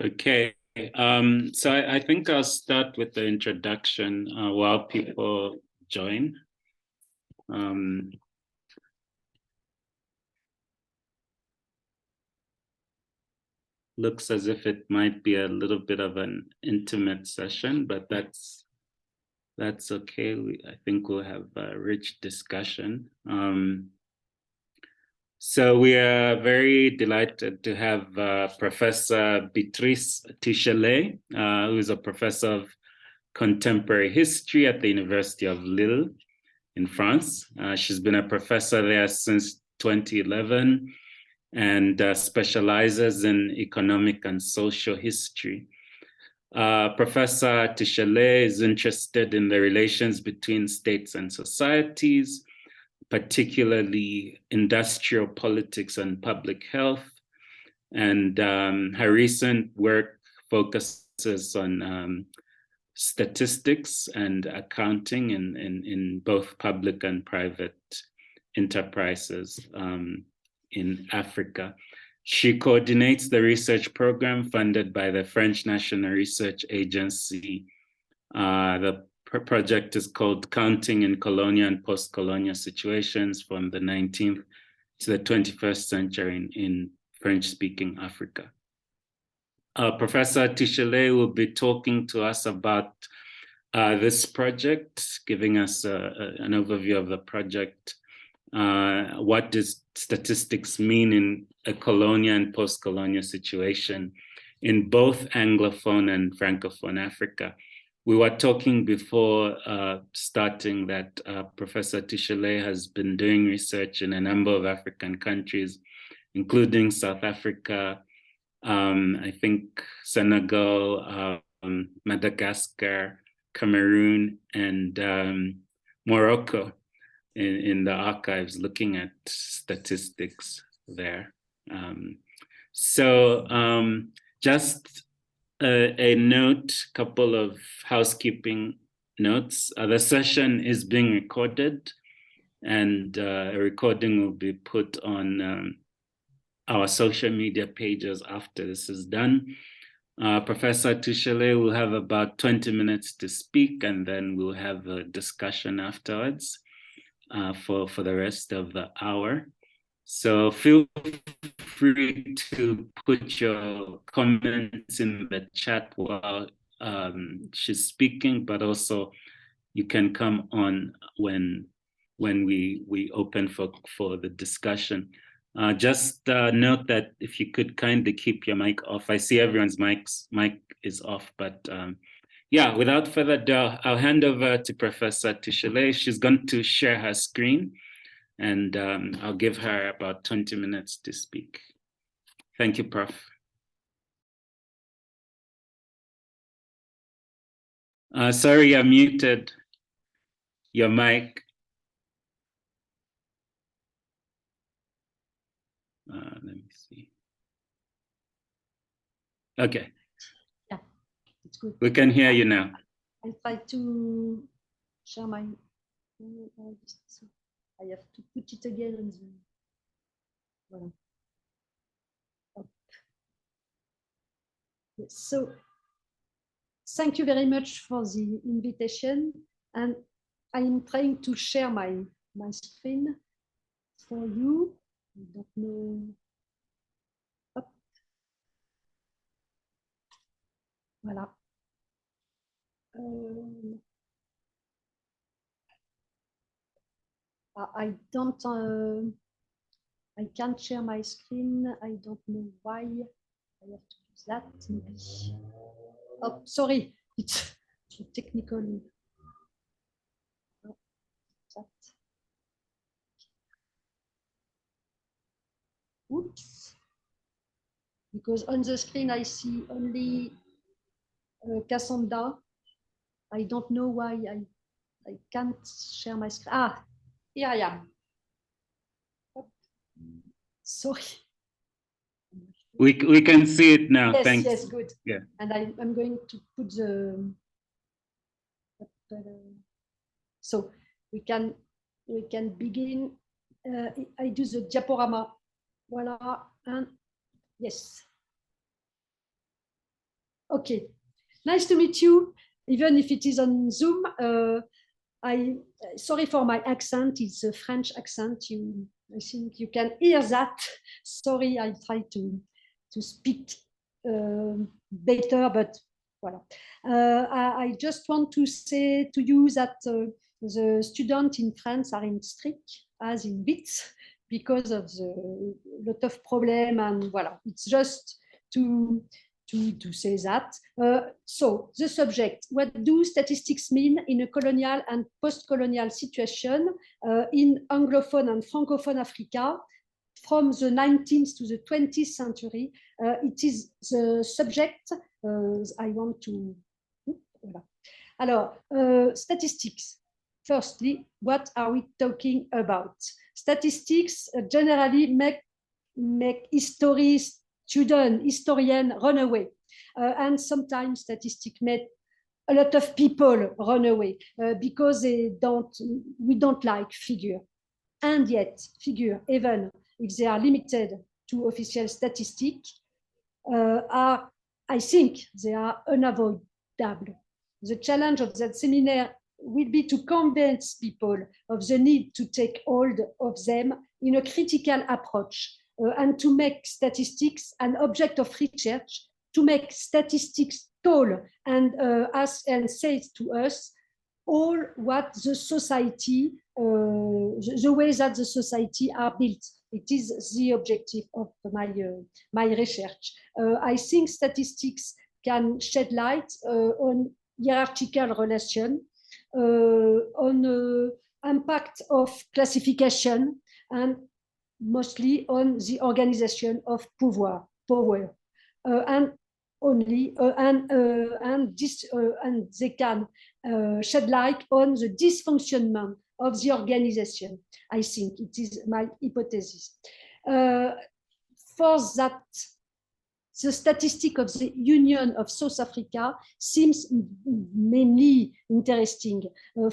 Okay, so I think I'll start with the introduction while people join. Looks as if it might be a little bit of an intimate session, but that's okay. I think we'll have a rich discussion. So we are very delighted to have Professor Beatrice Touchelay, who is a professor of contemporary history at the University of Lille in France. She's been a professor there since 2011 and specializes in economic and social history. Professor Touchelay is interested in the relations between states and societies, particularly industrial politics and public health. And her recent work focuses on statistics and accounting in both public and private enterprises in Africa. She coordinates the research program funded by the French National Research Agency. The project is called Counting in Colonial and Postcolonial Situations from the 19th to the 21st century in French-speaking Africa. Professor Touchelay will be talking to us about this project, giving us an overview of the project. What does statistics mean in a colonial and post-colonial situation in both Anglophone and Francophone Africa? We were talking before starting that Professor Touchelay has been doing research in a number of African countries, including South Africa, I think Senegal, Madagascar, Cameroon, and Morocco in the archives, looking at statistics there. Just a note, couple of housekeeping notes. The session is being recorded, and a recording will be put on our social media pages after this is done. Professor Touchelay will have about 20 minutes to speak, and then we'll have a discussion afterwards for the rest of the hour. So feel free to put your comments in the chat while she's speaking, but also you can come on when we open for the discussion. Just note that if you could kindly keep your mic off. I see everyone's mic is off, but yeah, without further ado, I'll hand over to Professor Touchelay. She's going to share her screen, and I'll give her about 20 minutes to speak. Thank you, Prof. Sorry, you're muted. Your mic. Let me see. Okay. Yeah, it's good. We can hear you now. I try to share my. I have to put it again on the. Voilà. Yes, so thank you very much for the invitation, and I'm trying to share my screen for you. I don't know. Hop. Voilà. I don't. I can't share my screen. I don't know why. I have to use that. Maybe. Oh, sorry. It's technical. Oh, that. Oops. Because on the screen I see only Cassandra. I don't know why I can't share my screen. Ah, here I am. Sorry. We can see it now. Yes, thanks. Yes, good. Yeah. And I'm going to put the. So we can begin. I do the diaporama. Voilà. And yes. Okay, nice to meet you, even if it is on Zoom. Sorry for my accent, it's a French accent. I think you can hear that. Sorry, I try to speak better, but voilà. I just want to say to you that the students in France are in strict as in bits because of the lot of problem, and voilà, it's just to say that. So the subject, what do statistics mean in a colonial and post-colonial situation in Anglophone and Francophone Africa from the 19th to the 20th century? It is the subject I want to... Voilà. Alors, statistics. Firstly, what are we talking about? Statistics generally make historian run away. And sometimes statistics make a lot of people run away because we don't like figure. And yet, figure, even if they are limited to official statistics, I think they are unavoidable. The challenge of that seminar will be to convince people of the need to take hold of them in a critical approach and to make statistics an object of research, to make statistics tall and say to us all what the society, the way that the society are built. It is the objective of my research. I think statistics can shed light on hierarchical relation, on impact of classification, and mostly on the organization of power, and only and they can shed light on the dysfunctionment of the organization. I think it is my hypothesis. For that, the statistic of the Union of South Africa seems mainly interesting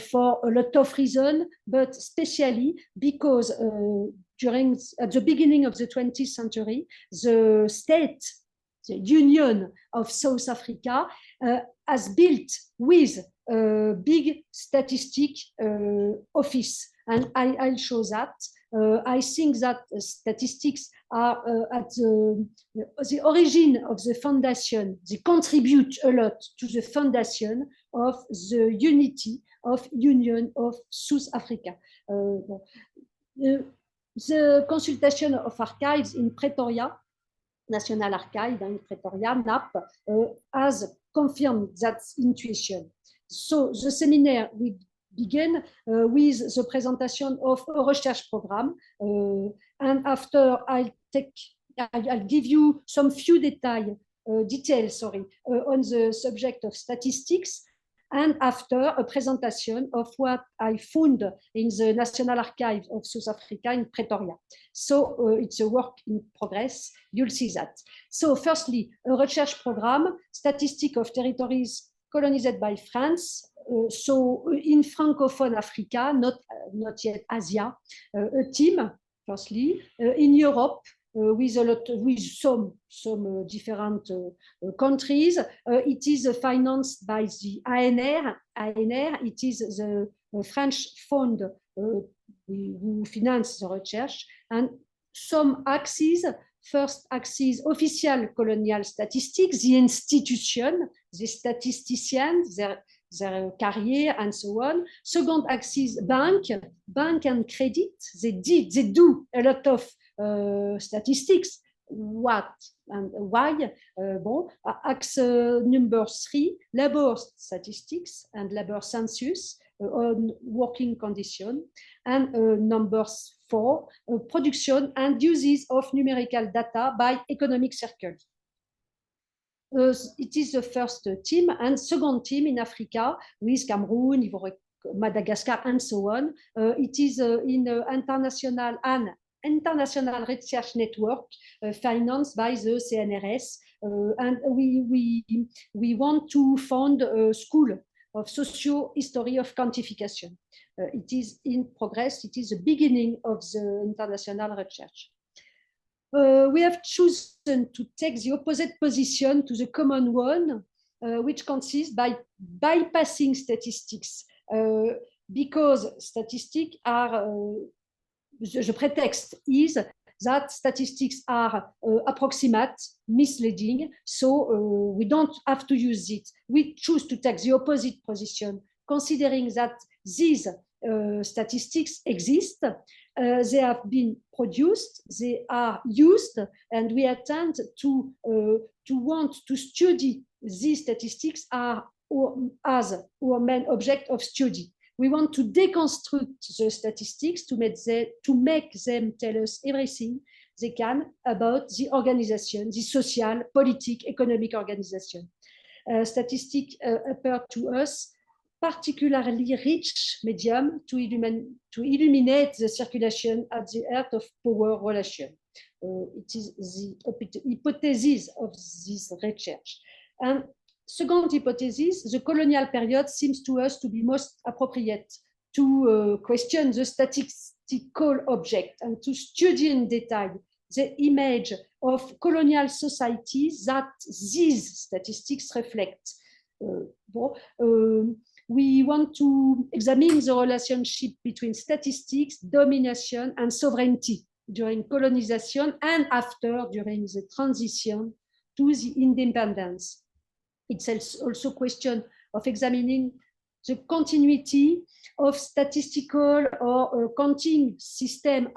for a lot of reasons, but especially because at the beginning of the 20th century, the state, the Union of South Africa, has built with a big statistic office. And I'll show that. I think that statistics are at the origin of the foundation. They contribute a lot to the foundation of the unity of Union of South Africa. The consultation of archives in Pretoria, National Archive in Pretoria, NAP, has confirmed that intuition. So the seminar will begin with the presentation of a research program, and after I'll give you some few details on the subject of statistics, and after a presentation of what I found in the National Archive of South Africa in Pretoria. So it's a work in progress, you'll see that. So firstly, a research program, statistic of territories colonized by France, so in Francophone Africa, not yet Asia, a team, firstly, in Europe, with some different countries. It is financed by the ANR. It is the French fund who finance the research, and some axes. First axis, official colonial statistics, the institution, the statisticians, their career, and so on. Second axis, bank and credit. They do a lot of statistics. What and why? Axe number 3, labor statistics and labor census on working condition, and number 4, production and uses of numerical data by economic circles. It is the first team, and second team in Africa with Cameroon, Madagascar, and so on. It is in international research network financed by the CNRS, and we want to found a school of socio-history of quantification. It is in progress. It is the beginning of the international research. We have chosen to take the opposite position to the common one, which consists by bypassing statistics, because statistics are, the pretext is that statistics are approximate, misleading, so we don't have to use it. We choose to take the opposite position, considering that these statistics exist, they have been produced, they are used, and we attend to want to study these statistics as our main object of study. We want to deconstruct the statistics to make them tell us everything they can about the organization, the social, political, economic organization. Statistics appear to us particularly rich medium to illuminate the circulation at the heart of power relation. It is the hypothesis of this research. And second hypothesis, the colonial period seems to us to be most appropriate to question the statistical object and to study in detail the image of colonial societies that these statistics reflect. We want to examine the relationship between statistics, domination, and sovereignty during colonization and after, during the transition to the independence. It's also a question of examining the continuity of statistical or accounting system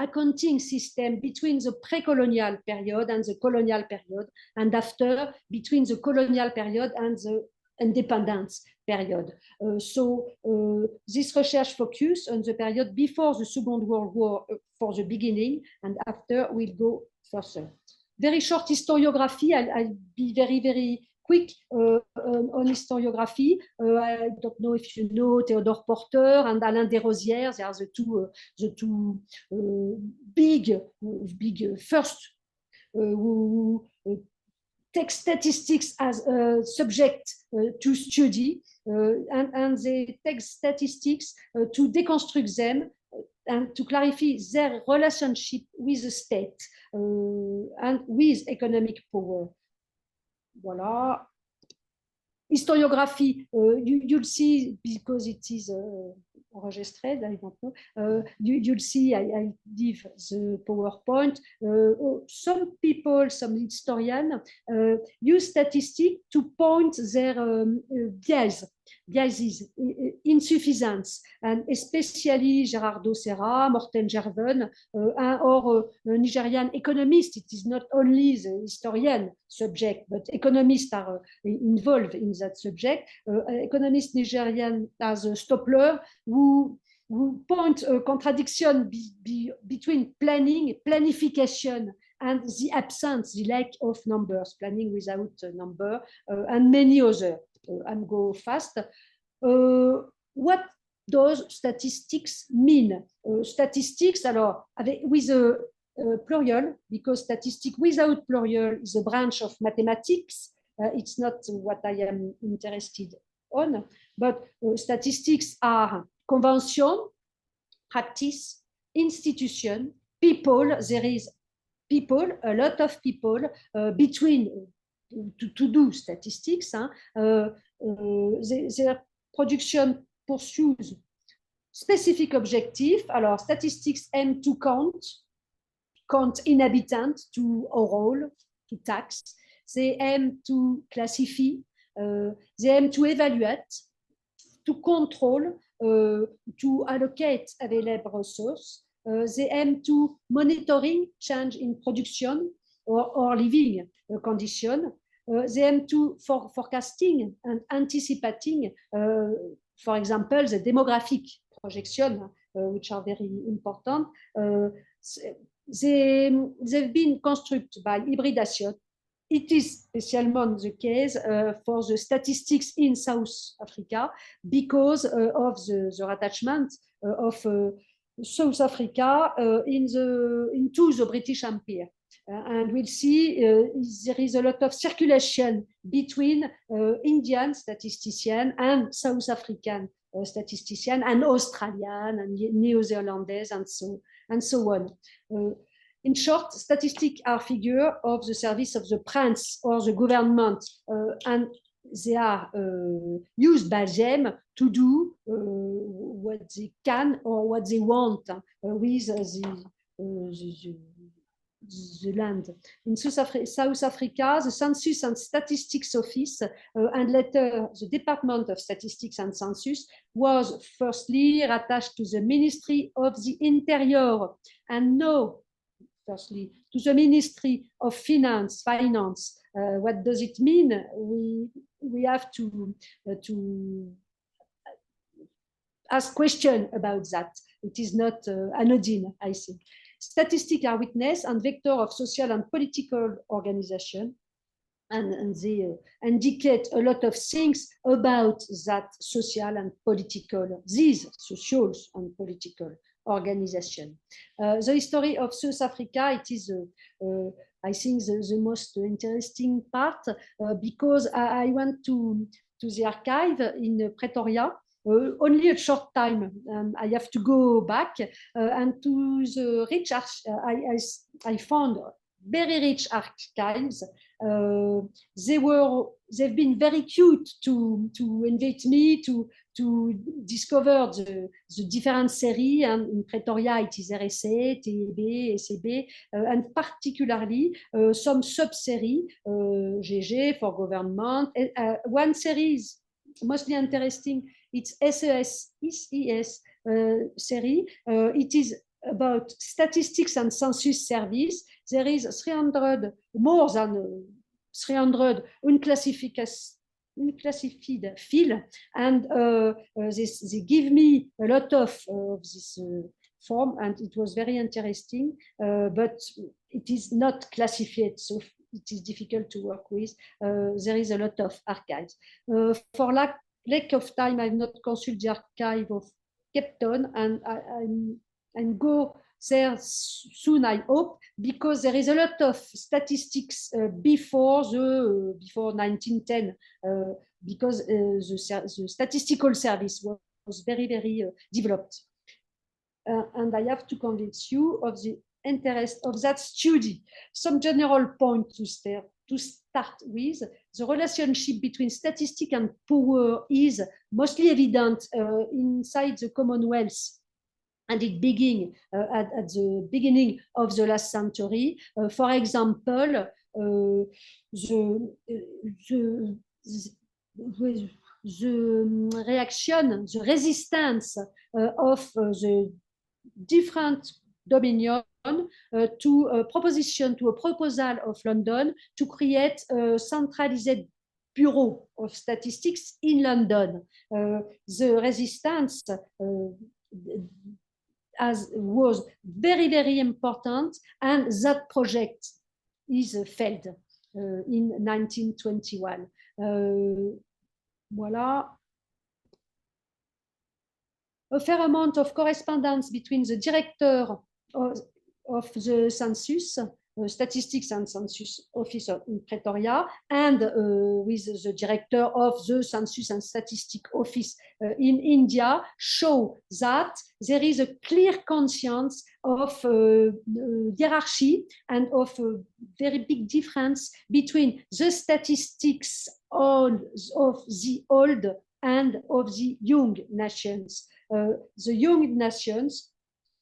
between the pre-colonial period and the colonial period, and after, between the colonial period and the independence period. This research focus on the period before the Second World War for the beginning, and after we'll go further. Very short historiography. I'll be very quick on historiography. I don't know if you know Théodore Porter and Alain Desrosières. They are the two big first who take statistics as a subject to study, and they take statistics to deconstruct them and to clarify their relationship with the state and with economic power. Voilà. Historiography, you'll see, because it is enregistered, I don't know, you'll see I give the PowerPoint. Some people, some historians, use statistics to point their biases, insufficiency, and especially Gerardo Serra, Morten Gerven, or Nigerian economists. It is not only the historian subject, but economists are involved in that subject. Economist Nigerian as Stopler, who point a contradiction between planification, and the absence, the lack of numbers, planning without a number, and many others. And go fast. What does statistics mean? Statistics, alors, with a plural, because statistics without plural is a branch of mathematics. It's not what I am interested on, but statistics are convention, practice, institution, people. There is people, a lot of people between to do statistics. Their production pursues specific objectives. Alors, statistics aim to count inhabitants, to oral, to tax. They aim to classify. They aim to evaluate, to control, to allocate available resources. They aim to monitoring change in production or living condition. They aim to forecasting and anticipating, for example, the demographic projection, which are very important. They've been constructed by hybridation. It is especially the case for the statistics in South Africa because of the attachment of South Africa into the British Empire. And we'll see there is a lot of circulation between Indian statistician and South African statistician and Australian and New Zealandese and so on. In short, statistics are figures of the service of the prince or the government, and they are used by them to do what they can or what they want with the land. In South Africa, the Census and Statistics Office and later the Department of Statistics and Census was firstly attached to the Ministry of the Interior and now firstly to the Ministry of Finance. What does it mean? We have to ask questions about that. It is not anodyne, I think. Statistics are witness and vector of social and political organization, and they indicate a lot of things about that social and political, these social and political organization. The history of South Africa, it is, I think, the most interesting part because I went to the archive in Pretoria. Only a short time. I have to go back and to the rich I found very rich archives. They've been very cute to invite me to discover the different series, and in Pretoria it is RSA, TEB, SEB, and particularly some sub-series, GG for government. One series mostly interesting, it's SES series. It is about statistics and census service. There is 300, more than 300 unclassified field, and they give me a lot of this form, and it was very interesting, but it is not classified, so it is difficult to work with. There is a lot of archives. For lack of time, I've not consulted the archive of Cape Town, and I'm go there soon, I hope, because there is a lot of statistics before 1910, because the statistical service was very, very developed. And I have to convince you of the interest of that study. Some general point to start with. The relationship between statistics and power is mostly evident inside the Commonwealth. And it began at the beginning of the last century. For example, the reaction, the resistance of the different dominion to a proposal of London to create a centralized bureau of statistics in London. The resistance was very, very important, and that project is failed in 1921. Voilà. A fair amount of correspondence between the director of the census, statistics and census officer in Pretoria, and with the director of the census and statistic office in India, show that there is a clear conscience of hierarchy and of a very big difference between the statistics of the old and of the young nations. The young nations,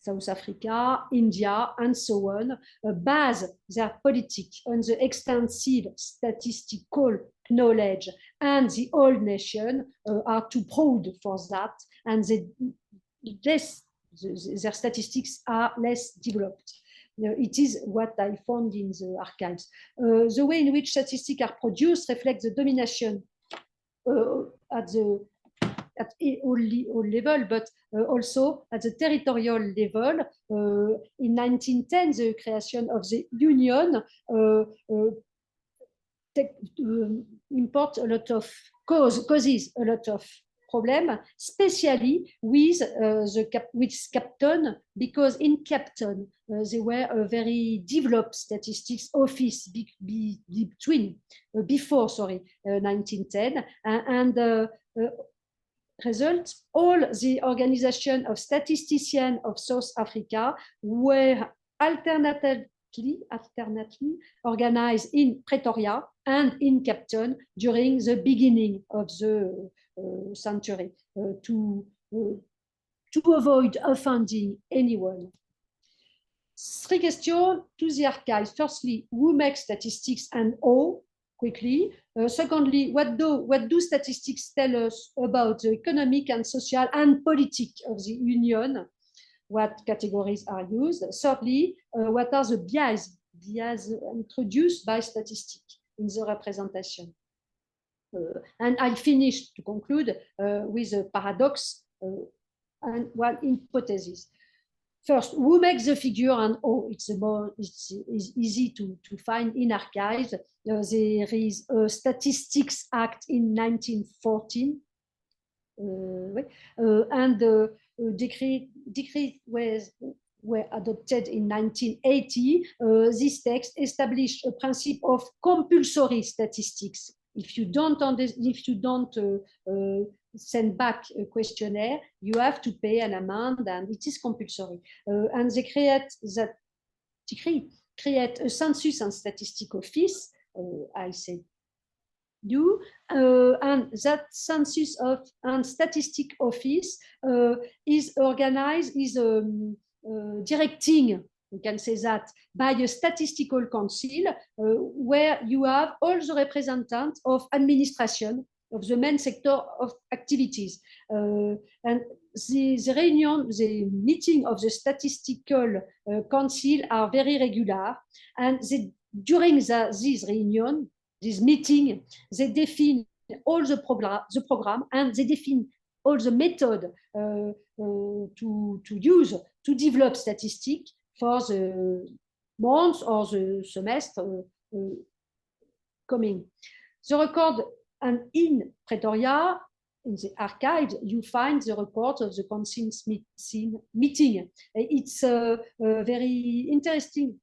South Africa, India, and so on, base their politics on the extensive statistical knowledge, and the old nation are too proud for that, and their statistics are less developed. It is what I found in the archives. The way in which statistics are produced reflects the domination at all level, but also at the territorial level. In 1910, the creation of the Union import a lot of causes a lot of problem, especially with Cape Town, because in Cape Town there were a very developed statistics office before 1910, and result, all the organization of statisticians of South Africa were alternately organized in Pretoria and in Cape Town during the beginning of the century to avoid offending anyone. 3 questions to the archives. Firstly, who makes statistics and how? Quickly. Secondly, what do statistics tell us about the economic and social and politics of the Union? What categories are used? Thirdly, what are the biases introduced by statistics in the representation? And I finish to conclude with a paradox and one hypothesis. First, who makes the figure and how? It's easy to find in archives. There is a Statistics Act in 1914, and the decree were adopted in 1980. This text established a principle of compulsory statistics. If you don't send back a questionnaire, you have to pay an amount, and it is compulsory. And they create a census and statistic office. I said you, and that census and statistic office is organized, is directing, we can say that, by a statistical council where you have all the representatives of administration of the main sector of activities. And the meeting of the statistical council are very regular, and during this reunion, this meeting, they define all the program, and they define all the method to use to develop statistics for the months or the semester coming. The record, and in Pretoria, in the archives, you find the report of the council's meeting. It's very interesting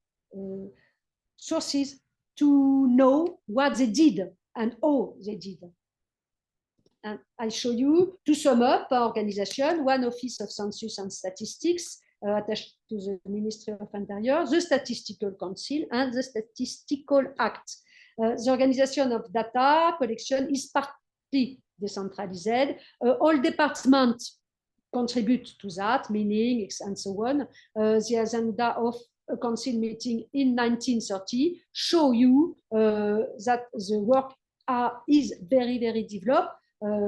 sources to know what they did and how they did. And I show you, to sum up, our organization, one Office of Census and Statistics attached to the Ministry of Interior, the Statistical Council, and the Statistical Act. The organization of data collection is partly decentralized. All departments contribute to that, meaning and so on. The agenda of a council meeting in 1930 show you that the work is very, very developed.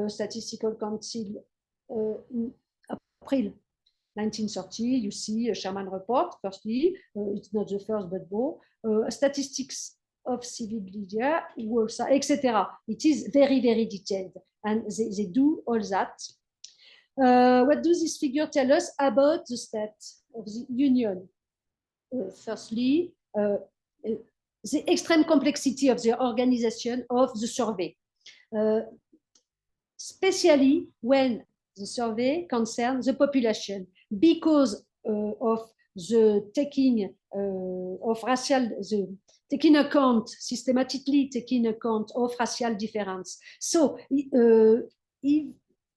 Statistical Council in April 1930, you see a Sherman report, firstly, it's not the first, but both, statistics of civil media, etc. It is very, very detailed, and they do all that. What does this figure tell us about the state of the Union? Firstly, the extreme complexity of the organization of the survey, especially when the survey concerns the population, because of the taking of racial, systematically taking account of racial difference. So if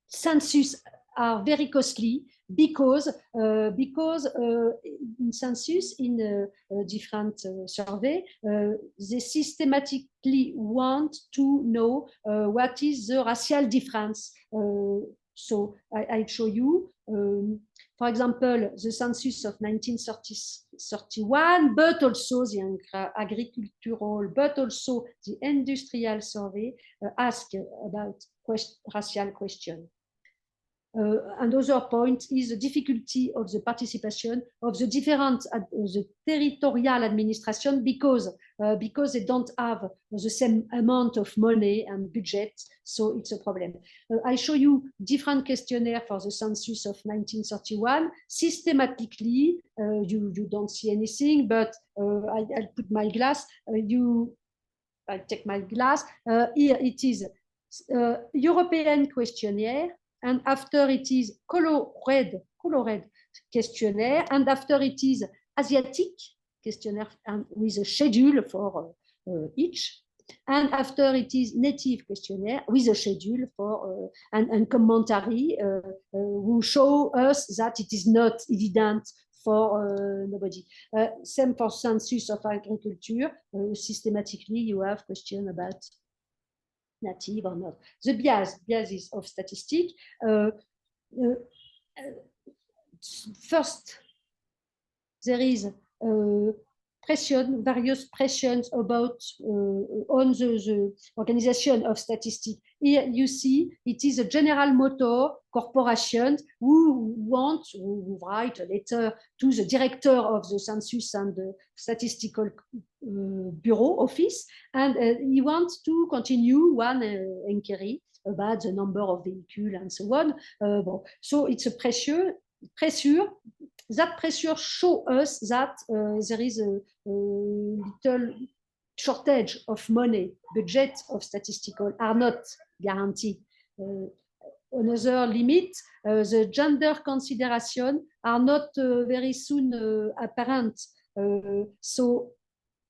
census are very costly because in census, in different survey, they systematically want to know what is the racial difference. So I show you, for example, the census of 1931, but also the agricultural, but also the industrial survey ask about racial question. Another point is the difficulty of the participation of the different the territorial administration because they don't have the same amount of money and budget, so it's a problem. I show you different questionnaires for the census of 1931. Systematically, you don't see anything, but I'll put my glass. I take my glass. Here it is European questionnaire. And after it is colored questionnaire, and after it is Asiatic questionnaire and with a schedule for each, and after it is native questionnaire with a schedule for and commentary who show us that it is not evident for nobody. Same for census of agriculture. Systematically, you have question about native or not. The biases of statistics. First, there is various pressures about on the organization of statistics. Here you see it is a general motto corporations who write a letter to the director of the census and the statistical bureau office, and he wants to continue one inquiry about the number of vehicles and so on. So it's a pressure. That pressure shows us that there is a little shortage of money. Budget of statistical are not guaranteed. Another limit, the gender consideration are not very soon apparent. So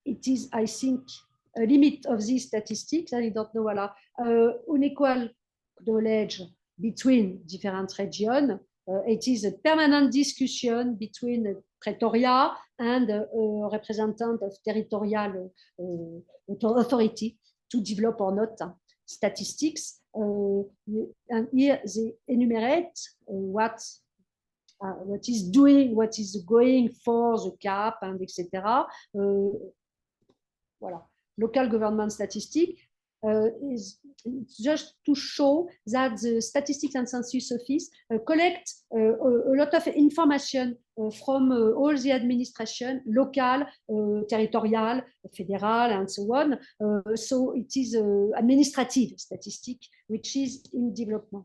it is, I think, a limit of these statistics. I don't know, unequal knowledge between different regions. It is a permanent discussion between Pretoria and representative of territorial authority to develop or not statistics. And here they enumerate what is doing, what is going for the cap, and etc. Voilà. Local government statistics is just to show that the Statistics and Census Office collect a lot of information from all the administration, local, territorial, federal, and so on. So it is administrative statistic, which is in development.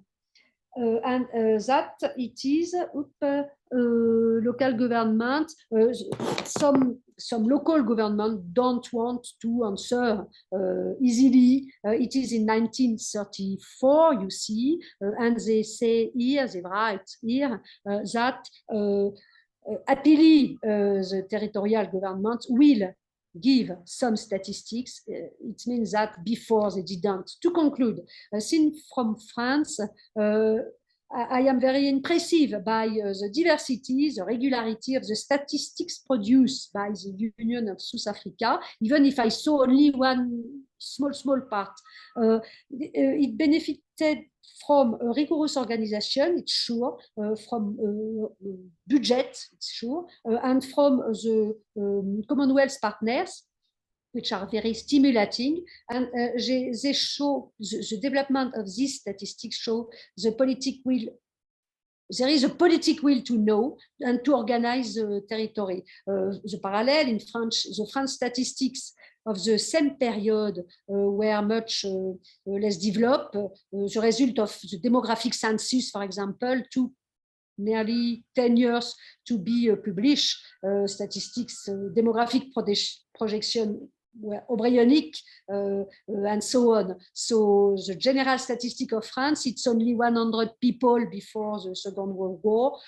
And that it is local government, some local government don't want to answer easily. It is in 1934, you see, and they say here, they write here that happily the territorial government will give some statistics. It means that before they didn't. To conclude, since from France, I am very impressed by the diversity, the regularity of the statistics produced by the Union of South Africa, even if I saw only one small part. It benefited from a rigorous organization, it's sure, from budget, it's sure, and from the Commonwealth partners, which are very stimulating, and they show the development of these statistics show the politic will. There is a politic will to know and to organize the territory. The parallel in French, the French statistics of the same period were much less developed. The result of the demographic census, for example, took nearly 10 years to be published. Statistics, demographic projection were embryonic, and so on. So the general statistic of France, it's only 100 people before the Second World War.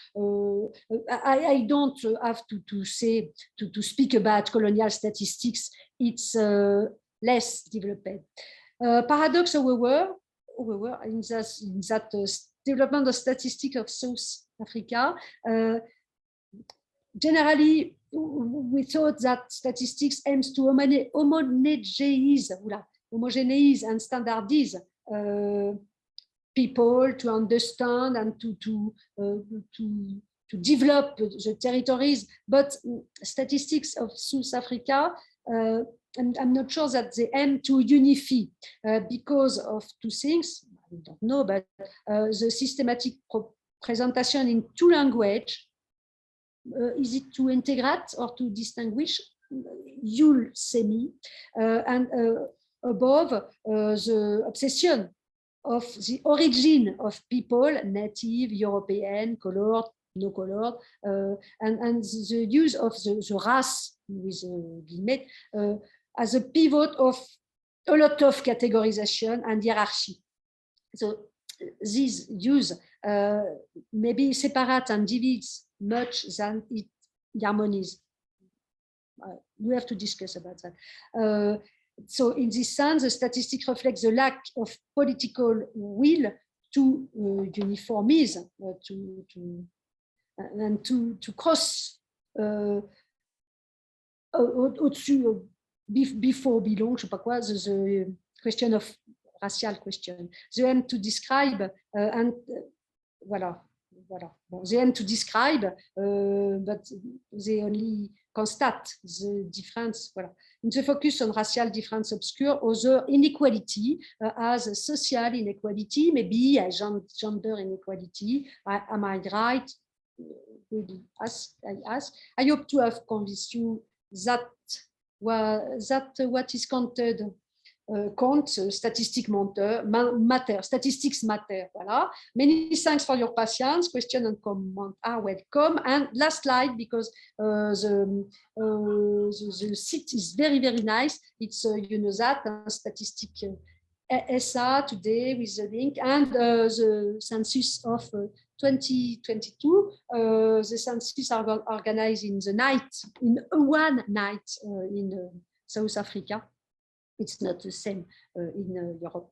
I don't have to say, to speak about colonial statistics, it's less developed. Paradox, however, in that development of statistics of South Africa, generally, we thought that statistics aims to homogenize and standardize people, to understand and to develop the territories. But statistics of South Africa, I'm not sure that they aim to unify because of two things. I don't know, but the systematic presentation in two languages. Is it to integrate or to distinguish? You'll see me. And above, the obsession of the origin of people, native, European, colored, no colored, and the use of the race, with guillemets, as a pivot of a lot of categorization and hierarchy. So this use maybe separate and divides much than it harmonies. We have to discuss about that. So in this sense, the statistics reflects the lack of political will to uniformize, and to cross au-dessus, before belong, je sais pas quoi, the question of racial question. The aim to describe and voilà. Bon, they aim to describe, but they only constate the difference. Voilà. In the focus on racial difference obscure, other inequality as social inequality, maybe a gender inequality. Am I right? I hope to have convinced you that what is counted compte, statistics matter, statistics matter. Voilà. Many thanks for your patience. Question and comment are welcome. And last slide, because the site is very, very nice. It's, you know that, statistic SA today with the link, and the census of 2022. The census are organized in one night in South Africa. It's not the same in Europe.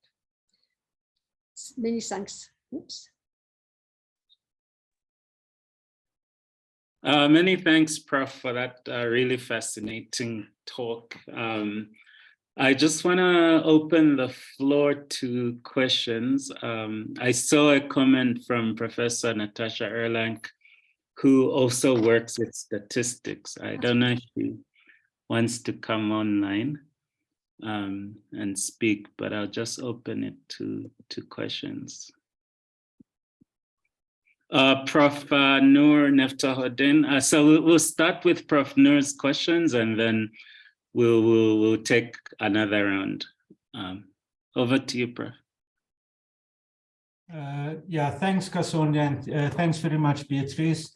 Many thanks. Oops. Many thanks, Prof, for that really fascinating talk. I just want to open the floor to questions. I saw a comment from Professor Natasha Erlang, who also works with statistics. I don't know if she wants to come online and speak, but I'll just open it to questions. Prof. Noor Neftahoddin. So we'll start with Prof. Noor's questions, and then we'll take another round. Over to you, Prof. Yeah, thanks, Kasonja, and thanks very much, Beatrice.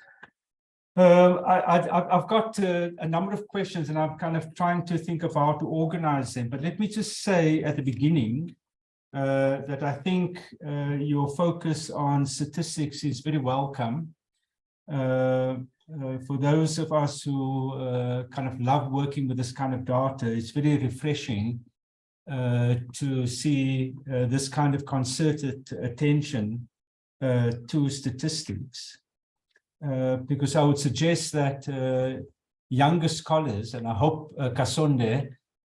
I've got a number of questions, and I'm kind of trying to think of how to organize them. But let me just say at the beginning that I think your focus on statistics is very welcome. For those of us who kind of love working with this kind of data, it's very refreshing to see this kind of concerted attention to statistics. Because I would suggest that younger scholars, and I hope, Kasonde,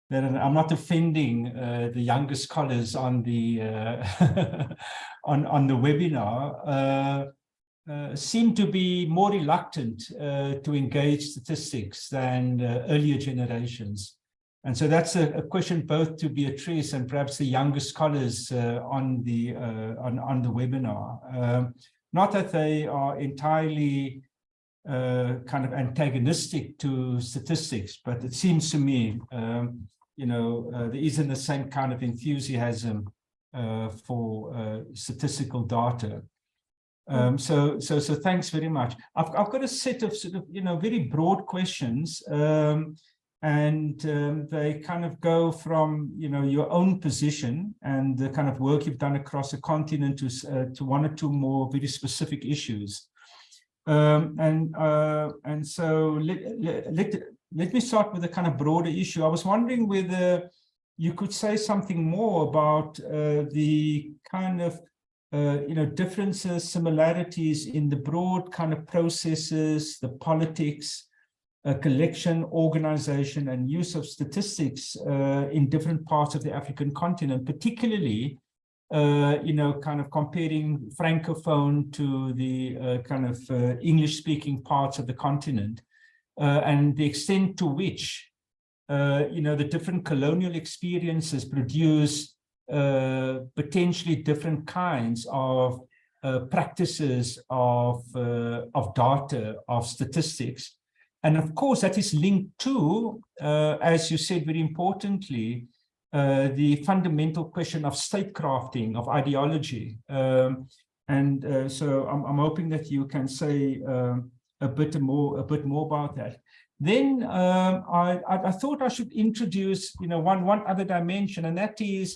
that I'm not offending the younger scholars on the on the webinar, seem to be more reluctant to engage statistics than earlier generations. And so that's a question both to Beatrice and perhaps the younger scholars on the webinar. Not that they are entirely kind of antagonistic to statistics, but it seems to me, you know, there isn't the same kind of enthusiasm for statistical data. So thanks very much. I've got a set of sort of, you know, very broad questions, and they kind of go from, you know, your own position and the kind of work you've done across the continent to one or two more very specific issues. And so let me start with a kind of broader issue. I was wondering whether you could say something more about the kind of you know, differences, similarities in the broad kind of processes, the politics, collection, organization, and use of statistics in different parts of the African continent, particularly, you know, kind of comparing Francophone to the kind of English-speaking parts of the continent, and the extent to which, you know, the different colonial experiences produce potentially different kinds of practices of data, of statistics. And of course, that is linked to, as you said very importantly, the fundamental question of statecrafting, of ideology. And so I'm hoping that you can say a bit more about that. Then I thought I should introduce, you know, one other dimension, and that is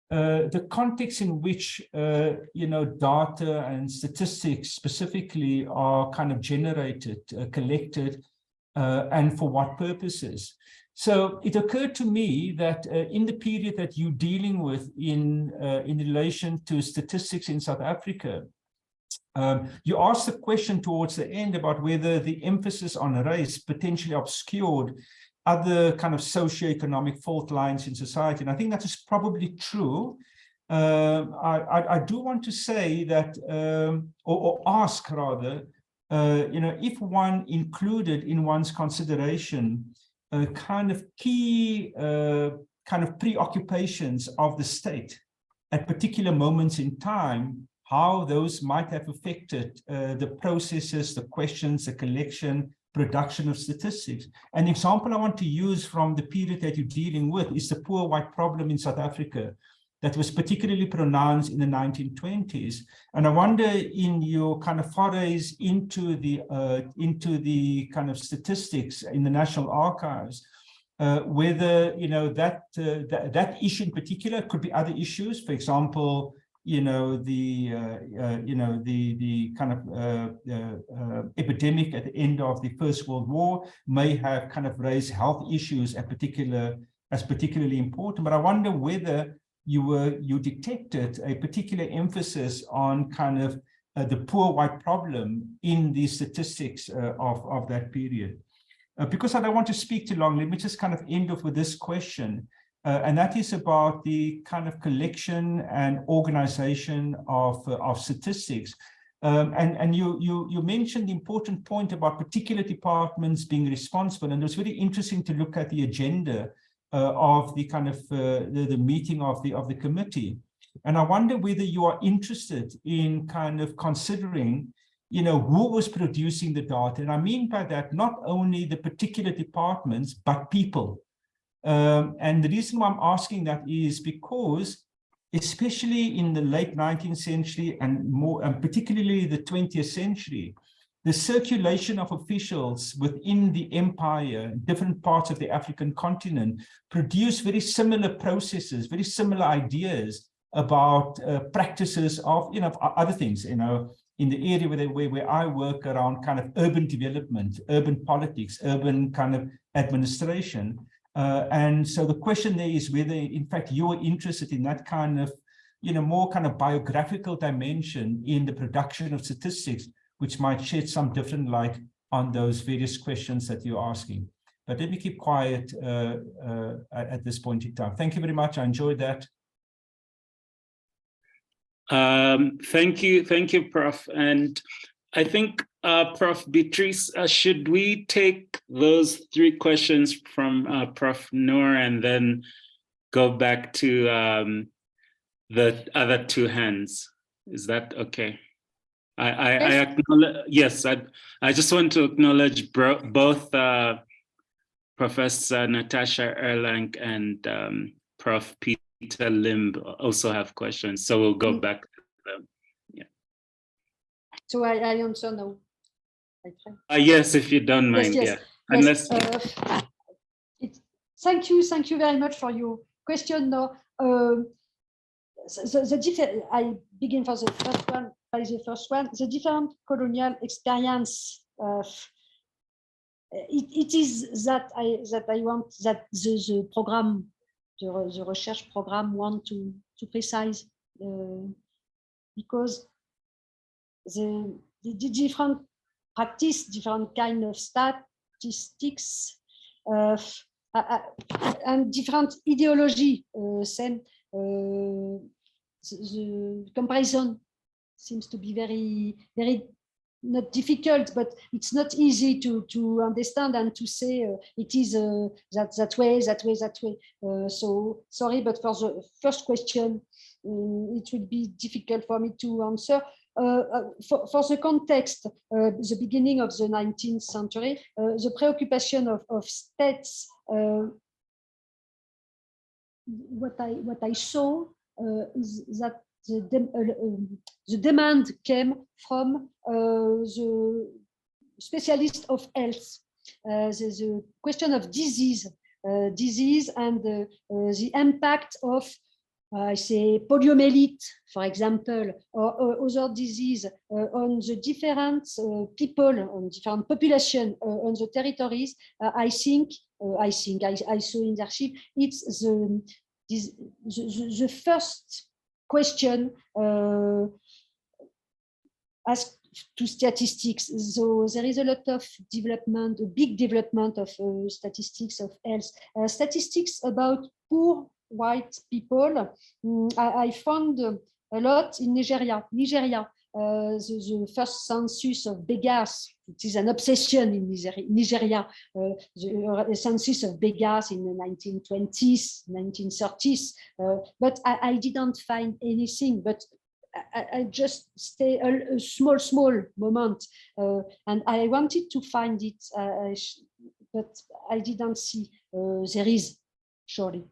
the context in which, you know, data and statistics specifically are kind of generated, collected, and for what purposes. So it occurred to me that in the period that you're dealing with in relation to statistics in South Africa, You asked the question towards the end about whether the emphasis on race potentially obscured other kind of socioeconomic fault lines in society. And I think that is probably true. I do want to say that, or ask rather, if one included in one's consideration kind of key kind of preoccupations of the state at particular moments in time, how those might have affected the processes, the questions, the collection, production of statistics. An example I want to use from the period that you're dealing with is the poor white problem in South Africa that was particularly pronounced in the 1920s. And I wonder, in your kind of forays into the kind of statistics in the National Archives, whether that issue in particular could be other issues. For example, the kind of epidemic at the end of the First World War may have kind of raised health issues as particularly important. But I wonder whether you detected a particular emphasis on kind of the poor white problem in the statistics of that period. Because I don't want to speak too long, let me just kind of end off with this question. And that is about the kind of collection and organization of statistics. And you mentioned the important point about particular departments being responsible. And it was very interesting to look at the agenda of the kind of the meeting of the committee. And I wonder whether you are interested in kind of considering, who was producing the data. And I mean by that, not only the particular departments, but people. And the reason why I'm asking that is because, especially in the late 19th century and particularly the 20th century, the circulation of officials within the empire, different parts of the African continent, produced very similar processes, very similar ideas about practices of, other things, in the area where I work around kind of urban development, urban politics, urban kind of administration. And so the question there is whether, in fact, you're interested in that kind of, more kind of biographical dimension in the production of statistics, which might shed some different light on those various questions that you're asking. But let me keep quiet at this point in time. Thank you very much. I enjoyed that. Thank you, Prof. And I think, Prof. Beatrice, should we take those three questions from Prof. Noor and then go back to the other two hands? Is that okay? I acknowledge, yes, I just want to acknowledge both Professor Natasha Erlang and Prof. Peter Limb also have questions, so we'll go back to them. Yeah. So I answer now. Yes, if you don't mind. Yes. Yeah. Yes. Thank you very much for your question. Now, I begin for the first one. The different colonial experience. It is that I want that the program, the research program, want to precise because the different practice, different kind of statistics, and different ideology. The comparison seems to be very not difficult, but it's not easy to understand and to say it is that way. So sorry, but for the first question, it would be difficult for me to answer. For the context, the beginning of the 19th century, the preoccupation of states, what I saw is that the demand came from the specialist of health, the question of disease and the impact of I say poliomyelitis, for example, or other disease on the different people, on different population on the territories. I saw in the archive, it's the first question as to statistics. So there is a lot of development, a big development of statistics of health. Statistics about poor white people, I found a lot in Nigeria. The first census of beggars, it is an obsession in Nigeria. The census of beggars in the 1920s, 1930s, but I didn't find anything. But I just stay a small moment, and I wanted to find it, but I didn't see. There is surely,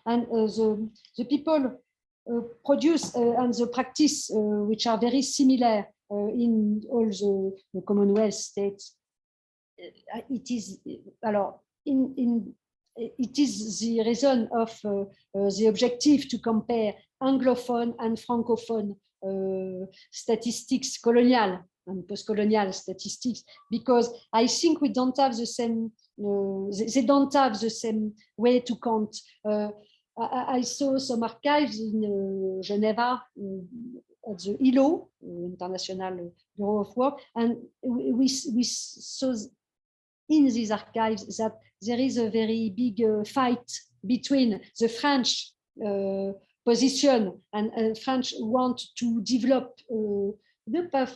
and the people produce and the practice which are very similar in all the Commonwealth states. It is it is the reason of the objective to compare Anglophone and Francophone statistics, colonial and postcolonial statistics, because I think we don't have the same, they don't have the same way to count. I saw some archives in Geneva at the ILO, International Bureau of Work, and we saw in these archives that there is a very big fight between the French position and French want to develop the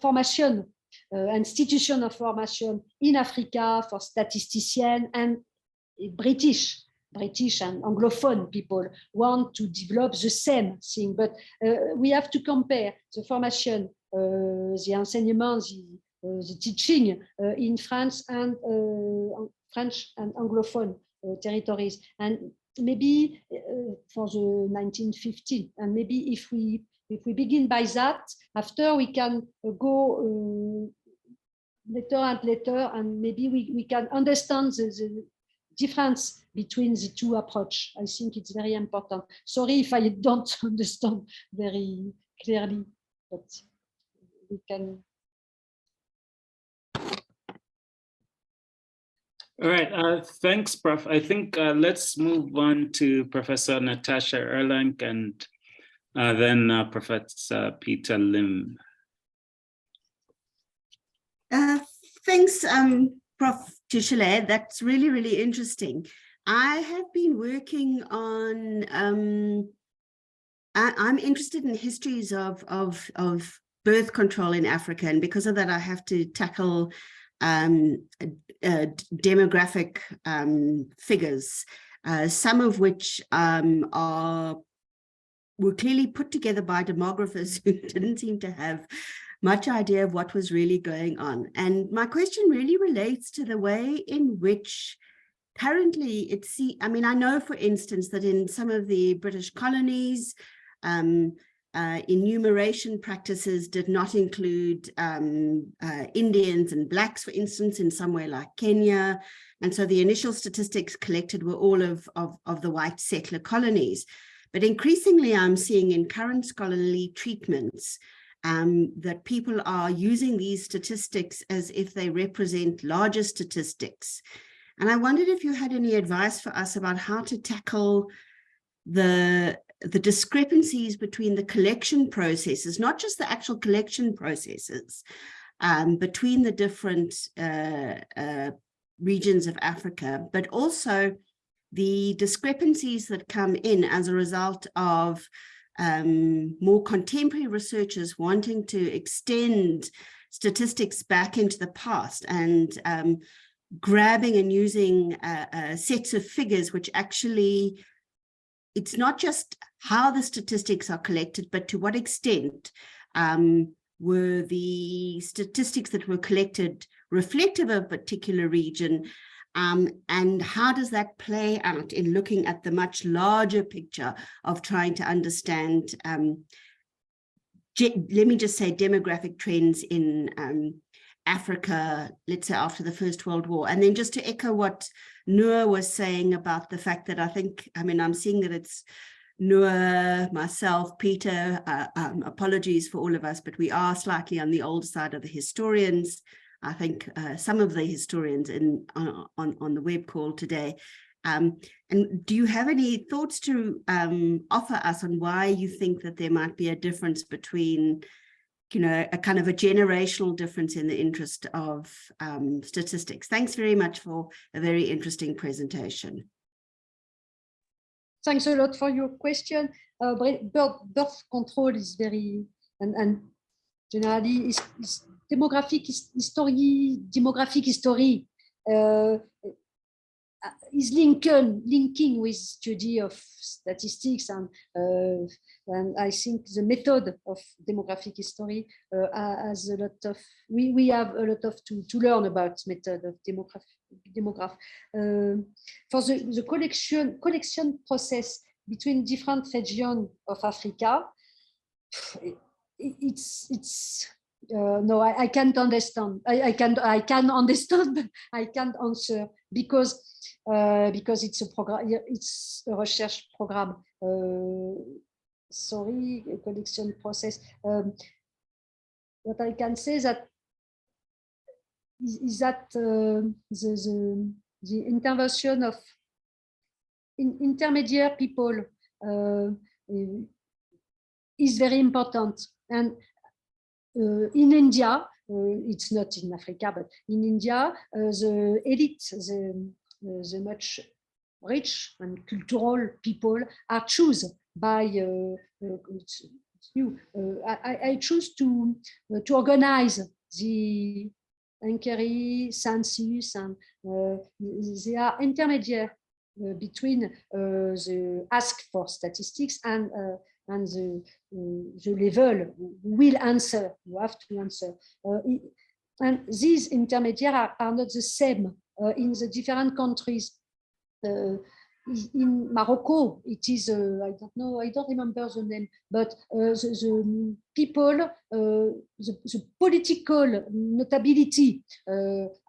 formation, institution of formation in Africa for statisticians, and British and Anglophone people want to develop the same thing. But we have to compare the formation, the enseignement, the teaching in France and French and Anglophone territories, and maybe for the 1950, and maybe if we begin by that, after we can go later and later, and maybe we can understand the difference between the two approaches. I think it's very important. Sorry if I don't understand very clearly, but we can. All right, thanks, Prof. I think let's move on to Professor Natasha Erlang and then Professor Peter Lim. Thanks, Prof. Touchelay. That's really, really interesting. I have been working on, I'm interested in histories of birth control in Africa, and because of that, I have to tackle demographic figures, some of which were clearly put together by demographers who didn't seem to have much idea of what was really going on. And my question really relates to the way in which currently I mean, I know, for instance, that in some of the British colonies, enumeration practices did not include Indians and Blacks, for instance, in somewhere like Kenya. And so the initial statistics collected were all of the white settler colonies. But increasingly, I'm seeing in current scholarly treatments that people are using these statistics as if they represent larger statistics. And I wondered if you had any advice for us about how to tackle the discrepancies between the collection processes, not just the actual collection processes, between the different regions of Africa, but also the discrepancies that come in as a result of more contemporary researchers wanting to extend statistics back into the past and grabbing and using sets of figures which actually, it's not just how the statistics are collected, but to what extent were the statistics that were collected reflective of a particular region, and how does that play out in looking at the much larger picture of trying to understand, let me just say, demographic trends in Africa, let's say after the First World War. And then just to echo what Noor was saying about the fact that I mean, I'm seeing that it's Noor, myself, Peter, apologies for all of us, but we are slightly on the older side of the historians. I think some of the historians on the web call today. And do you have any thoughts to offer us on why you think that there might be a difference between you know, a kind of a generational difference in the interest of statistics. Thanks very much for a very interesting presentation. Thanks a lot for your question. Birth control is very, and generally is demographic history is linking with study of statistics, and I think the method of demographic history has a lot of, we have a lot of to learn about method of demograph. For the collection process between different regions of Africa, it's no, I can't understand. I can understand, but I can't answer because it's a program. It's a research program. Sorry, a collection process. What I can say that is that the intervention of intermediate people is very important. And in India, it's not in Africa, but in India, the elite, the much rich and cultural people are chosen by it's new. I choose to organize the inquiry, census, and they are intermediate between the ask for statistics and the level will answer. You have to answer, and these intermediaries are not the same in the different countries. In Morocco, it is I don't know, I don't remember the name, but the people, the political notability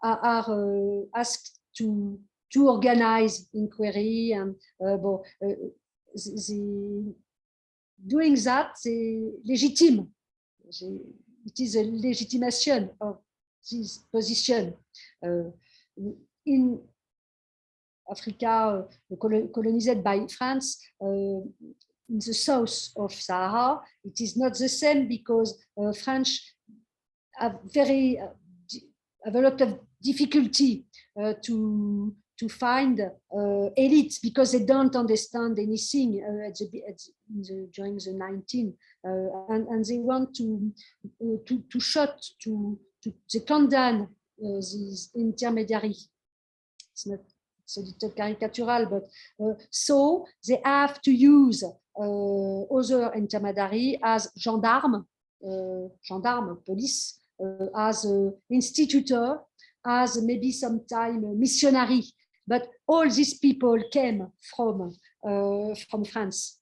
are asked to organize inquiry, and doing that, legitimate. It is a legitimation of this position. In Africa, colonized by France, in the south of Sahara, it is not the same because French have a lot of difficulty to find elites because they don't understand anything during the 19th, and they want to they condemn these intermediaries. It's a little caricatural, but so they have to use other intermediary as gendarme, police, as institutor, as maybe sometime missionary. But all these people came from France,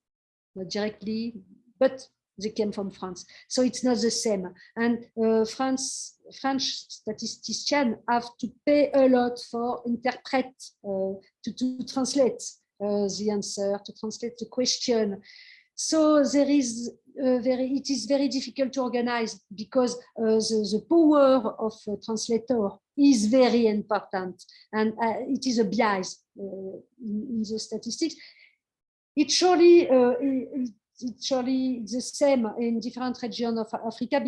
not directly, but they came from France. So it's not the same. And French statisticians have to pay a lot for interpret, to translate the answer, to translate the question. So there is it is very difficult to organize because the power of a translator is very important, and it is a bias in the statistics. It's surely the same in different regions of Africa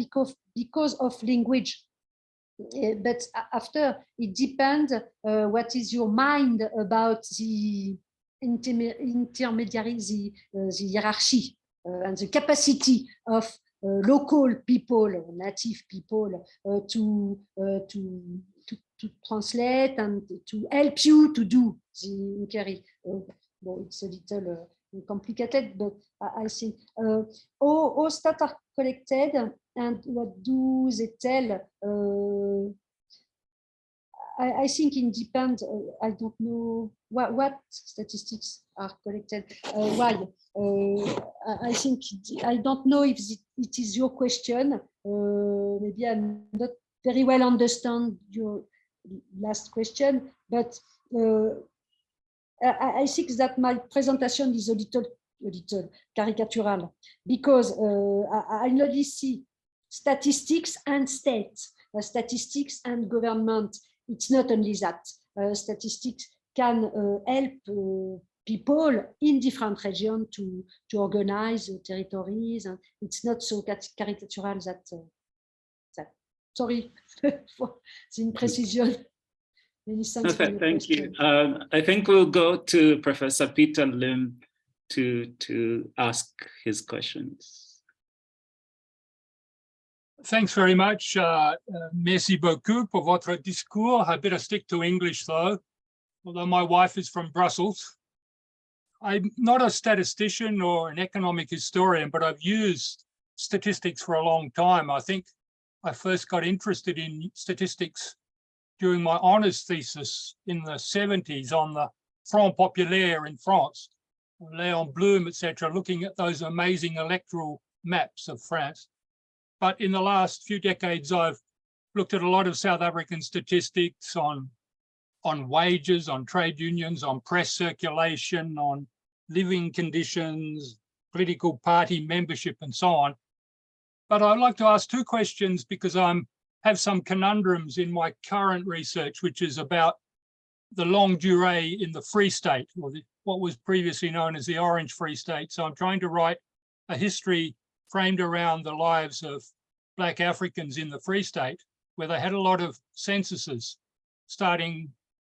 because of language. But after, it depends what is your mind about the intermediary, the hierarchy, and the capacity of local people, native people, to translate and to help you to do the inquiry. Well, it's a little complicated, but I think all stats are collected, and what do they tell? I think it depends. I don't know what statistics are collected. Why? I think I don't know if it is your question. Maybe I'm not very well understand your last question, but I think that my presentation is a little caricatural because I only see statistics and states, statistics and government. It's not only that. Statistics can help people in different regions to organize territories, and it's not so caricatural that Sorry for the imprecision. Many thanks for your Thank question. you. I think we'll go to Professor Peter Lim to ask his questions. Thanks very much. Merci beaucoup pour votre discours. I better stick to English though, although my wife is from Brussels. I'm not a statistician or an economic historian, but I've used statistics for a long time. I think I first got interested in statistics during my honours thesis in the 70s on the Front Populaire in France, Léon Blum, etc., looking at those amazing electoral maps of France. But in the last few decades, I've looked at a lot of South African statistics on wages, on trade unions, on press circulation, on living conditions, political party membership, and so on. But I'd like to ask two questions because I have some conundrums in my current research, which is about the longue durée in the Free State, or what was previously known as the Orange Free State. So I'm trying to write a history framed around the lives of Black Africans in the Free State, where they had a lot of censuses starting,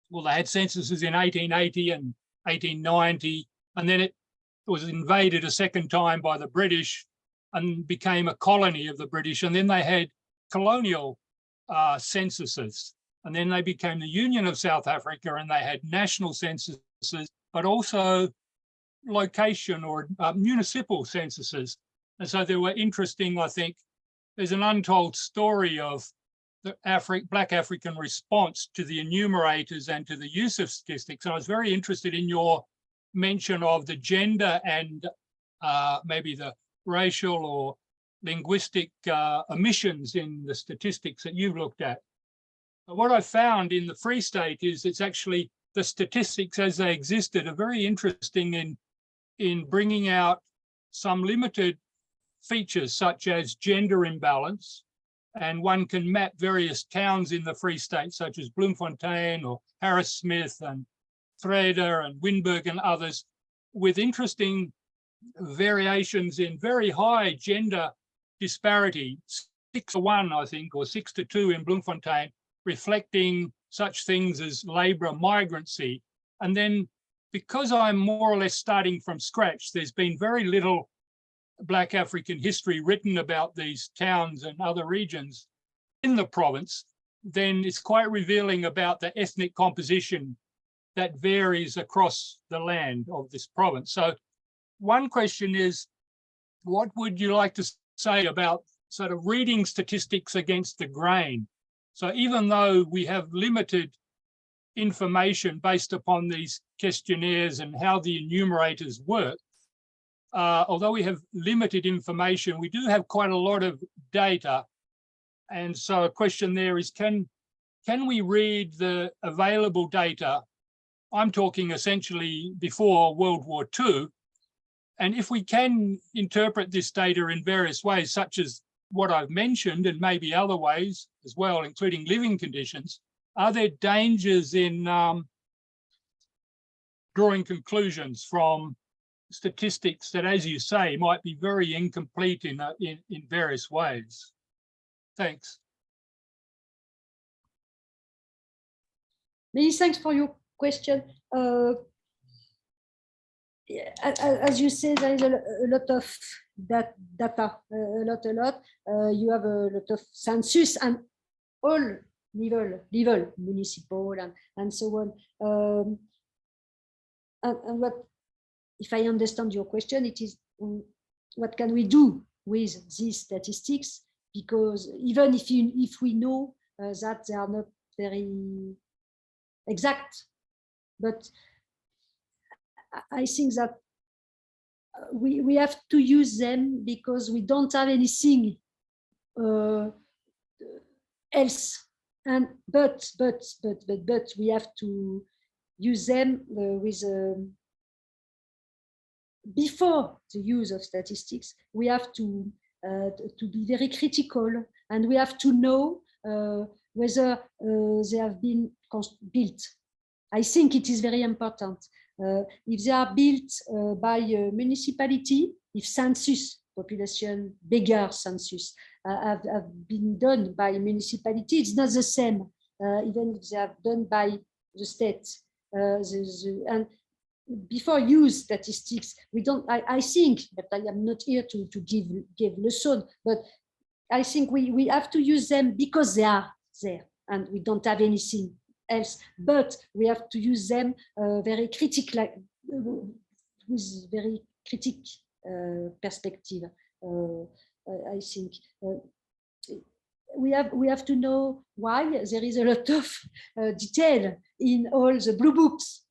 well, they had censuses in 1880 and 1890, and then it was invaded a second time by the British and became a colony of the British. And then they had colonial censuses. And then they became the Union of South Africa, and they had national censuses, but also location or municipal censuses. And so they were interesting, I think. There's an untold story of the Black African response to the enumerators and to the use of statistics. And I was very interested in your mention of the gender and maybe the racial or linguistic omissions in the statistics that you've looked at. But what I found in the Free State is it's actually the statistics as they existed are very interesting in bringing out some limited features such as gender imbalance. And one can map various towns in the Free State, such as Bloemfontein or Harrismith and Vrede and Wynberg and others, with interesting variations in very high gender disparity, 6-1, I think, or 6-2 in Bloemfontein, reflecting such things as labour migrancy. And then because I'm more or less starting from scratch, there's been very little Black African history written about these towns and other regions in the province, then it's quite revealing about the ethnic composition that varies across the land of this province. So one question is, what would you like to say about sort of reading statistics against the grain? So even though we have limited information based upon these questionnaires and how the enumerators work, although we have limited information, we do have quite a lot of data. And so a question there is, can we read the available data? I'm talking essentially before World War II. And if we can interpret this data in various ways, such as what I've mentioned, and maybe other ways as well, including living conditions, are there dangers in drawing conclusions from statistics that, as you say, might be very incomplete in various ways? Thanks. Many thanks for your question. As you say, there is a lot of that data, a lot. You have a lot of census and all level, municipal and so on. And what, if I understand your question, it is what can we do with these statistics? Because even if we know that they are not very exact, but I think that we have to use them because we don't have anything else. And but we have to use them with before the use of statistics. We have to be very critical, and we have to know whether they have been built. I think it is very important. If they are built by a municipality, if census population bigger census have been done by municipality. It's not the same, even if they have done by the state. And before use statistics, we don't, I think, but I am not here to give lesson, but I think we have to use them because they are there and we don't have anything else, but we have to use them very critically, with very critic perspective. I think we have to know why there is a lot of detail in all the blue books.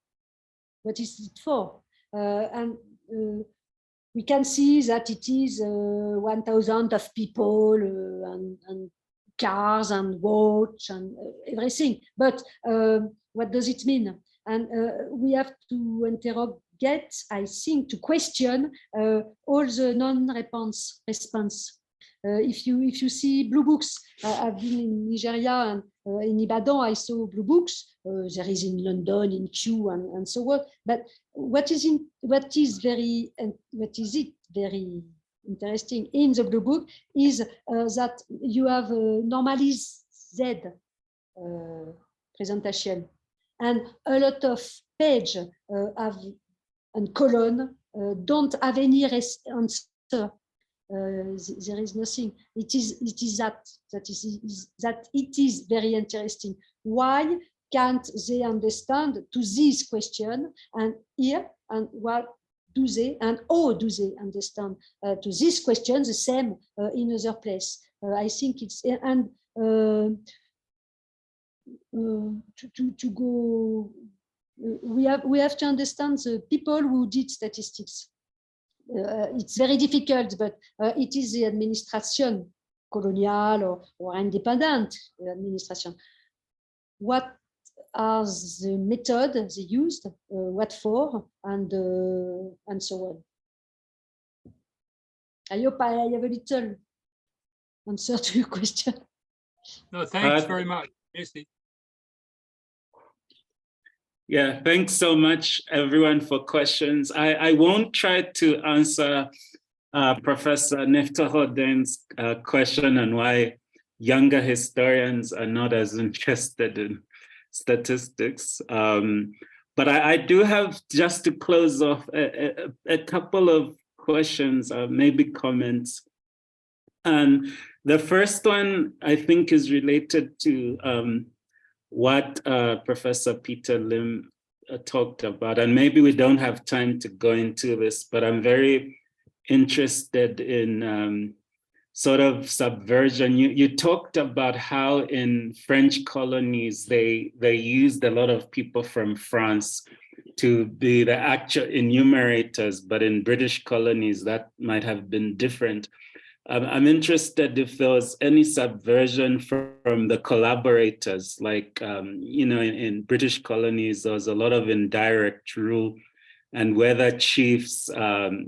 What is it for? And we can see that it is 1,000 of people and cars and watch and everything. But what does it mean? And we have to interrogate, I think, to question all the non-response. If you see blue books, I've been in Nigeria and in Ibadan, I saw blue books. There is in London, in Kew, and so on. But what is very interesting in the blue book is that you have a normalized presentation, and a lot of pages have and column don't have any answer. There is nothing. It is that it is very interesting. Why can't they understand to this question and here, and what do they and how do they understand to this question the same in other place? I think it's and to go. We have to understand the people who did statistics. It's very difficult, but it is the administration, colonial or independent administration. What are the methods they used, what for, and so on. I hope I have a little answer to your question. No, thanks very much. Merci. Yeah, thanks so much, everyone, for questions. I won't try to answer Professor Neftohoden's question on why younger historians are not as interested in statistics. But I do have, just to close off, a couple of questions, maybe comments. And the first one, I think, is related to what Professor Peter Lim talked about. And maybe we don't have time to go into this, but I'm very interested in sort of subversion. You talked about how in French colonies, they used a lot of people from France to be the actual enumerators, but in British colonies, that might have been different. I'm interested if there was any subversion from the collaborators, like, in British colonies, there was a lot of indirect rule, and whether chiefs,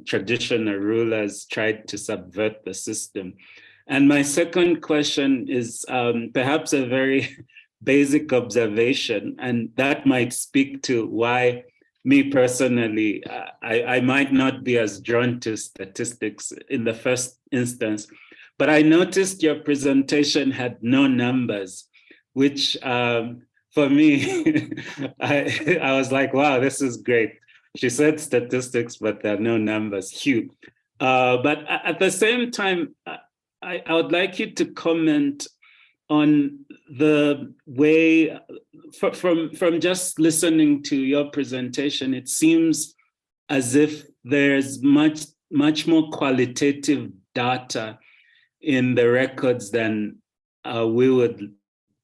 traditional rulers tried to subvert the system. And my second question is perhaps a very basic observation, and that might speak to why me personally, I might not be as drawn to statistics in the first instance, but I noticed your presentation had no numbers, which for me, I was like, wow, this is great. She said statistics, but there are no numbers. Phew. But at the same time, I would like you to comment on the way, from just listening to your presentation, it seems as if there's much more qualitative data in the records than we would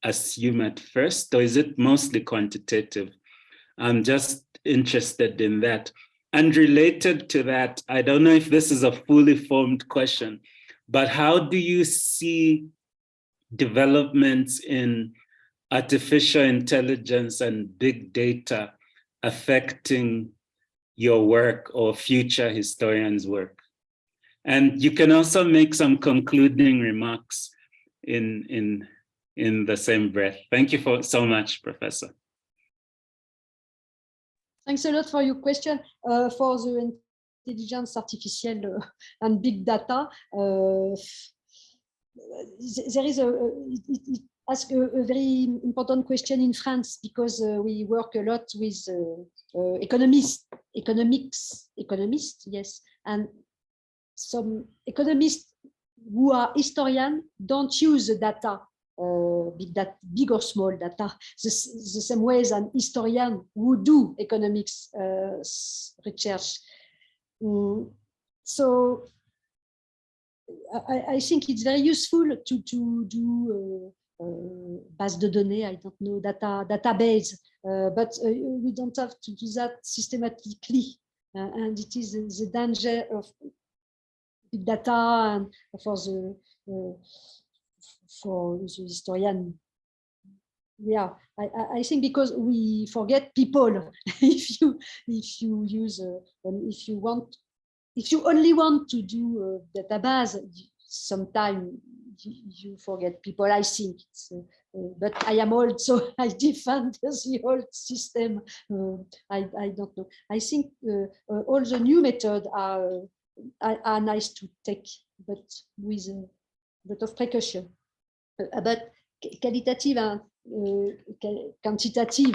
assume at first, or is it mostly quantitative? I'm just interested in that. And related to that, I don't know if this is a fully formed question, but how do you see developments in artificial intelligence and big data affecting your work or future historians' work? And you can also make some concluding remarks in the same breath. Thank you so much, Professor. Thanks a lot for your question. For the intelligence artificielle and big data, there is it asks a very important question in France, because we work a lot with economists, yes, and some economists who are historians don't use the data, big or small data, the same way as an historian who do economics research. So I think it's very useful to do base de données, I don't know, database, but we don't have to do that systematically, and it is the danger of big data and for the historian. Yeah, I think because we forget people. if you use if you only want to do a database, sometimes you forget people. I think it's, but I am old, so I defend the old system. I don't know. I think all the new methods are nice to take, but with a lot of precaution. But qualitative and quantitative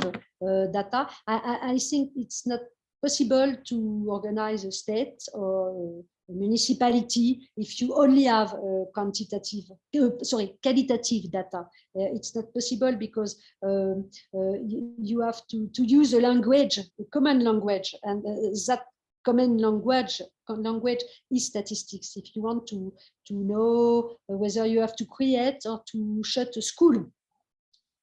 data, I think it's not possible to organize a state or a municipality if you only have qualitative data. It's not possible because you have to use a language, a common language, and that common language is statistics. If you want to know whether you have to create or to shut a school,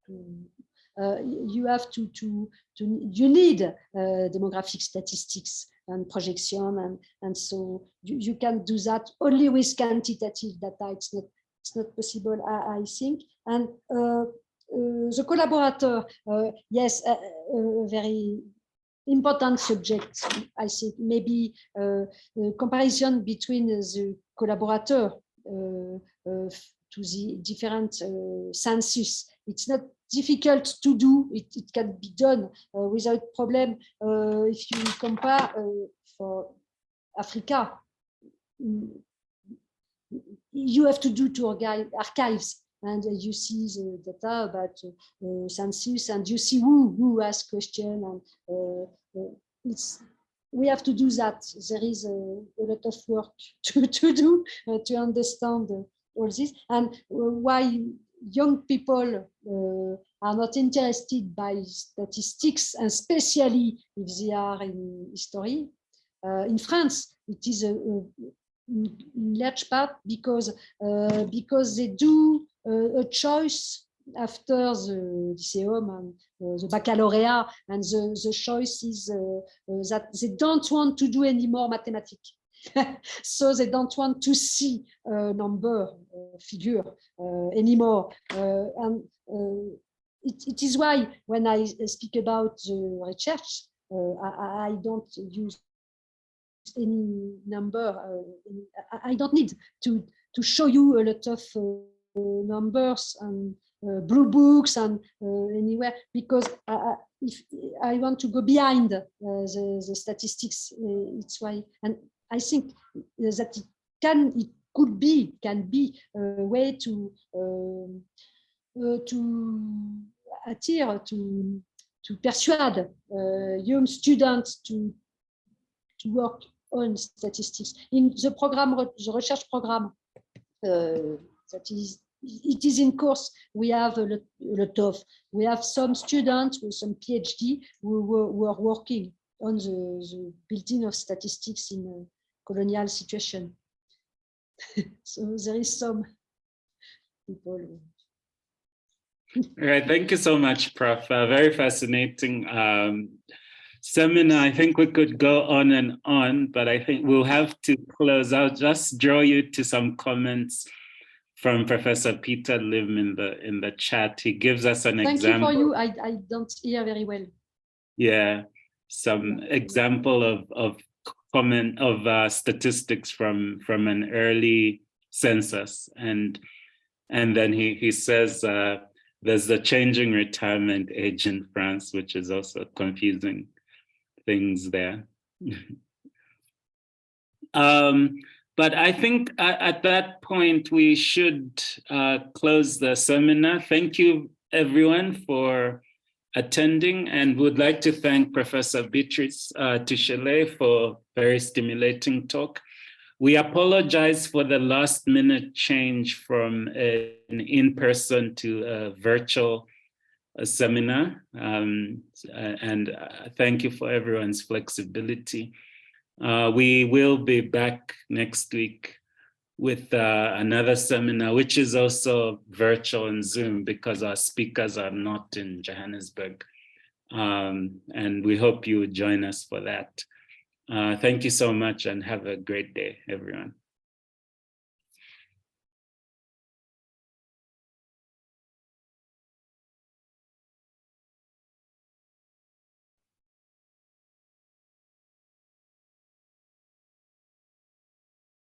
you have you need demographic statistics and projection, and so you can do that only with quantitative data. It's not possible, I think. And the collaborator, yes, very important subject. I think maybe comparison between the collaborator to the different census. It's not difficult to do. It can be done without problem. If you compare for Africa, you have to do to archives, and you see the data about census, and you see who asks question, and we have to do that. There is a lot of work to do to understand all this, and why young people are not interested by statistics, and especially if they are in history. In France, it is a large part because they do a choice after the lyceum and the baccalaureate, and the choice is that they don't want to do any more mathematics. So they don't want to see number, figure anymore. And it is why when I speak about the research, I don't use any number. I don't need to show you a lot of numbers and blue books and anywhere, because if I want to go behind the statistics, it's why. And I think that can be a way to attire, to persuade young students to work on statistics. In the program, the research program, that is, it is in course. We have we have some students with some PhD who are working on the building of statistics in a colonial situation. So there is some people. All right, thank you so much, Prof. Very fascinating seminar. I think we could go on and on, but I think we'll have to close. I'll just draw you to some comments from Professor Peter Lim in the chat. He gives us an example. Thank you for you. I don't hear very well. Yeah, some example of comment of statistics from an early census, and then he says there's the changing retirement age in France, which is also confusing things there. But I think at that point, we should close the seminar. Thank you, everyone, for attending, and would like to thank Professor Beatrice Touchelay for very stimulating talk. We apologize for the last minute change from an in-person to a virtual seminar, and thank you for everyone's flexibility. We will be back next week with another seminar, which is also virtual on Zoom because our speakers are not in Johannesburg. And we hope you join us for that. Thank you so much and have a great day, everyone.